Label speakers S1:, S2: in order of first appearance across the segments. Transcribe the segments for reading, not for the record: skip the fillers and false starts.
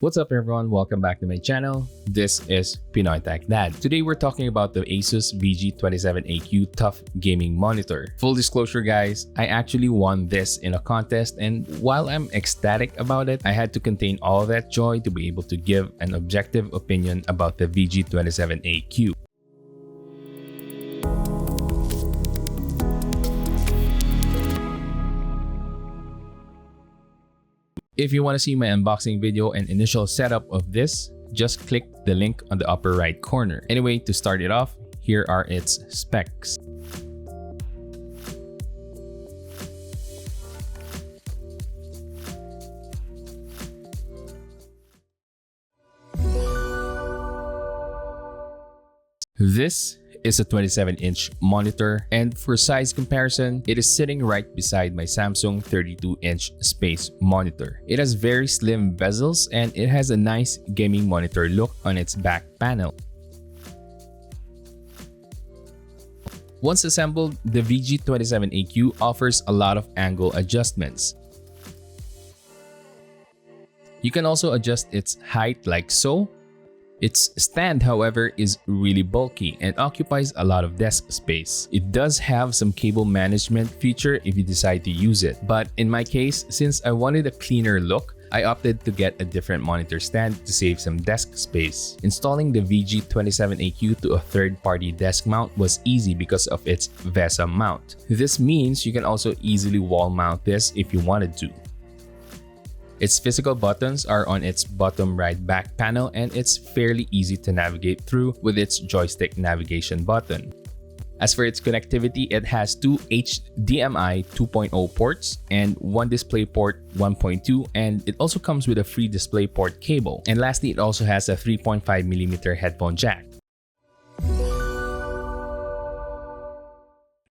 S1: What's up everyone, welcome back to my channel. This is Pinoy Techdad. Today we're talking about the Asus VG27AQ TUF gaming monitor. Full disclosure guys, I actually won this in a contest, and while I'm ecstatic about it, I had to contain all that joy to be able to give an objective opinion about the VG27AQ. If you want to see my unboxing video and initial setup of this, just click the link on the upper right corner. Anyway, to start it off, here are its specs. This is a 27-inch monitor, and for size comparison, it is sitting right beside my Samsung 32-inch space monitor. It has very slim bezels and it has a nice gaming monitor look on its back panel. Once assembled, the VG27AQ offers a lot of angle adjustments. You can also adjust its height like so. Its stand, however, is really bulky and occupies a lot of desk space. It does have some cable management feature if you decide to use it, but in my case, since I wanted a cleaner look, I opted to get a different monitor stand to save some desk space. Installing the VG27AQ to a third-party desk mount was easy because of its VESA mount. This means you can also easily wall mount this if you wanted to. Its physical buttons are on its bottom right back panel, and it's fairly easy to navigate through with its joystick navigation button. As for its connectivity, it has two HDMI 2.0 ports and one DisplayPort 1.2, and it also comes with a free DisplayPort cable. And lastly, it also has a 3.5mm headphone jack.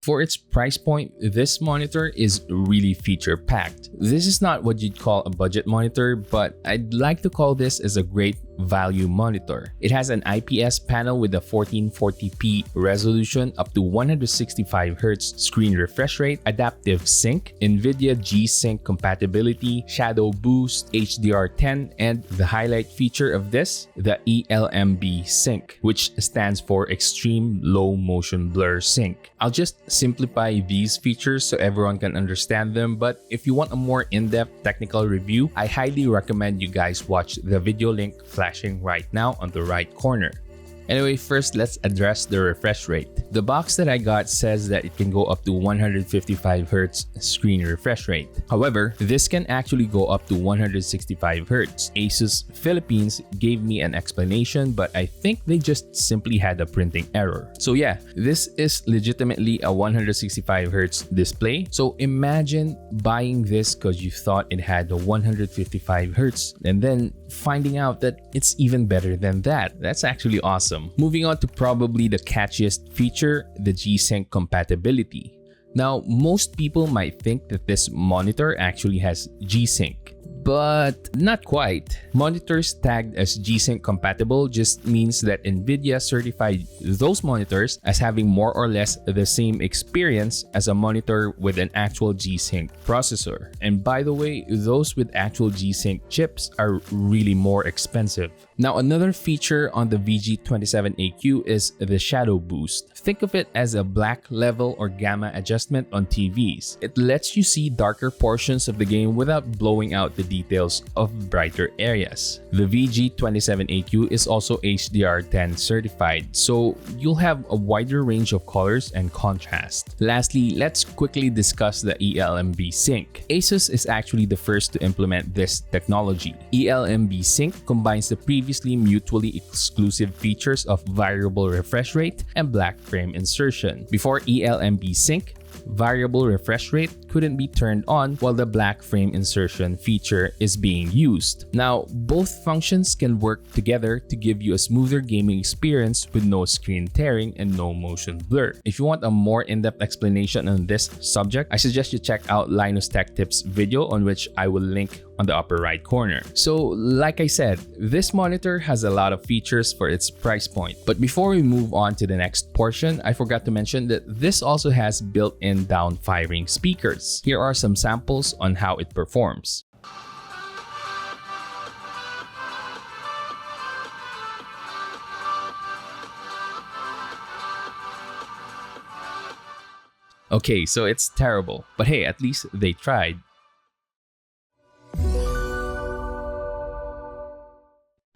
S1: For its price point, this monitor is really feature-packed. This is not what you'd call a budget monitor, but I'd like to call this as a great value monitor. It has an IPS panel with a 1440p resolution, up to 165Hz screen refresh rate, adaptive sync, NVIDIA G-Sync compatibility, shadow boost, HDR10, and the highlight feature of this, the ELMB Sync, which stands for Extreme Low Motion Blur Sync. I'll just simplify these features so everyone can understand them, but if you want a more in-depth technical review, I highly recommend you guys watch the video link flashing right now on the right corner. Anyway, first let's address the refresh rate. The box that I got says that it can go up to 155Hz screen refresh rate. However, this can actually go up to 165Hz. Asus Philippines gave me an explanation, but I think they just simply had a printing error. So yeah, this is legitimately a 165Hz display. So imagine buying this because you thought it had a 155Hz and then finding out that it's even better than that. That's actually awesome. Moving on to probably the catchiest feature, the G-Sync compatibility. Now, most people might think that this monitor actually has G-Sync, but not quite. Monitors tagged as G-Sync compatible just means that NVIDIA certified those monitors as having more or less the same experience as a monitor with an actual G-Sync processor. And by the way, those with actual G-Sync chips are really more expensive. Now, another feature on the VG27AQ is the shadow boost. Think of it as a black level or gamma adjustment on TVs. It lets you see darker portions of the game without blowing out the details of brighter areas. The VG27AQ is also HDR10 certified, so you'll have a wider range of colors and contrast. Lastly, let's quickly discuss the ELMB Sync. Asus is actually the first to implement this technology. ELMB Sync combines the previously mutually exclusive features of variable refresh rate and black frame insertion. Before ELMB Sync, variable refresh rate couldn't be turned on while the black frame insertion feature is being used. Now, both functions can work together to give you a smoother gaming experience with no screen tearing and no motion blur. If you want a more in-depth explanation on this subject, I suggest you check out Linus Tech Tips video, on which I will link on the upper right corner. So like I said, this monitor has a lot of features for its price point. But before we move on to the next portion, I forgot to mention that this also has built-in down-firing speakers. Here are some samples on how it performs. Okay, so it's terrible, but hey, at least they tried.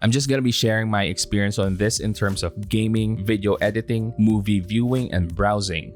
S1: I'm just gonna be sharing my experience on this in terms of gaming, video editing, movie viewing, and browsing.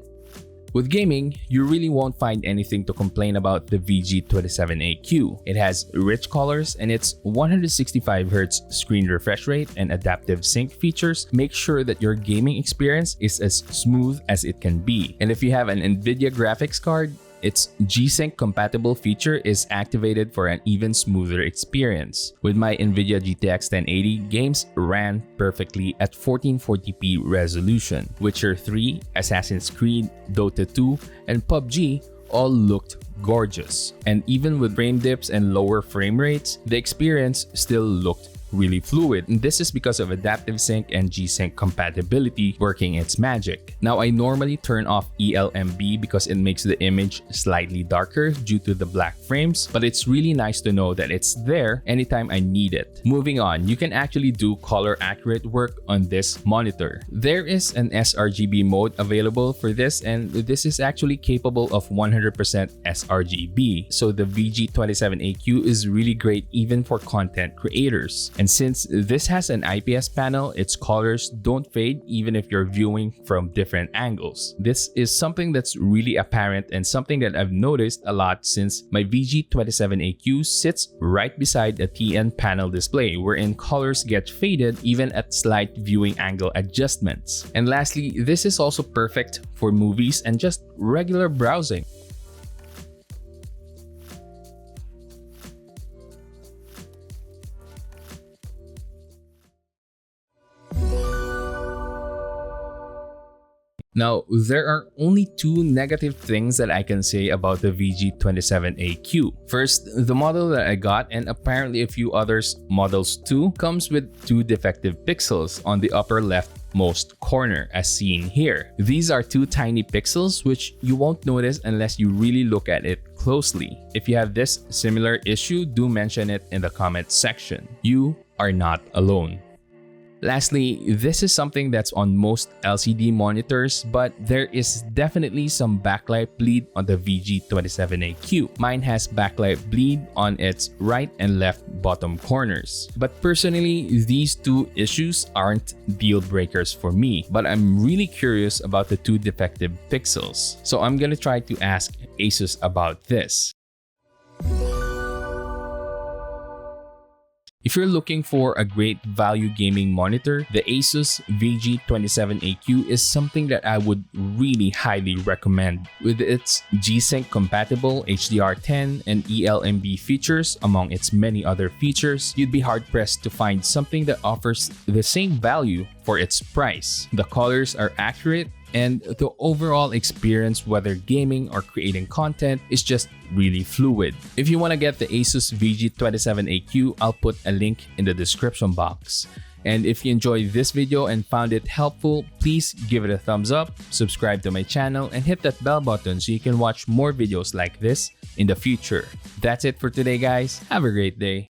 S1: With gaming, you really won't find anything to complain about the VG27AQ. It has rich colors and its 165Hz screen refresh rate and adaptive sync features make sure that your gaming experience is as smooth as it can be. And if you have an NVIDIA graphics card, its G-Sync compatible feature is activated for an even smoother experience. With my NVIDIA GTX 1080, games ran perfectly at 1440p resolution. Witcher 3, Assassin's Creed, Dota 2, and PUBG all looked gorgeous. And even with frame dips and lower frame rates, the experience still looked really fluid, and this is because of adaptive sync and G-Sync compatibility working its magic. Now, I normally turn off ELMB because it makes the image slightly darker due to the black frames, but it's really nice to know that it's there anytime I need it. Moving on, you can actually do color accurate work on this monitor. There is an sRGB mode available for this, and this is actually capable of 100% sRGB, so the VG27AQ is really great even for content creators. And since this has an IPS panel, its colors don't fade even if you're viewing from different angles. This is something that's really apparent and something that I've noticed a lot since my VG27AQ sits right beside a TN panel display wherein colors get faded even at slight viewing angle adjustments. And lastly, this is also perfect for movies and just regular browsing. Now, there are only two negative things that I can say about the VG27AQ. First, the model that I got, and apparently a few others models too, comes with two defective pixels on the upper leftmost corner as seen here. These are two tiny pixels which you won't notice unless you really look at it closely. If you have this similar issue, do mention it in the comment section. You are not alone. Lastly, this is something that's on most LCD monitors, but there is definitely some backlight bleed on the VG27AQ. Mine has backlight bleed on its right and left bottom corners. But personally, these two issues aren't deal breakers for me, but I'm really curious about the two defective pixels. So I'm gonna try to ask Asus about this. If you're looking for a great value gaming monitor, the Asus VG27AQ is something that I would really highly recommend. With its G-Sync compatible HDR10 and ELMB features, among its many other features, you'd be hard-pressed to find something that offers the same value for its price. The colors are accurate, and the overall experience, whether gaming or creating content, is just really fluid. If you want to get the Asus VG27AQ, I'll put a link in the description box. And if you enjoyed this video and found it helpful, please give it a thumbs up, subscribe to my channel, and hit that bell button so you can watch more videos like this in the future. That's it for today, guys. Have a great day.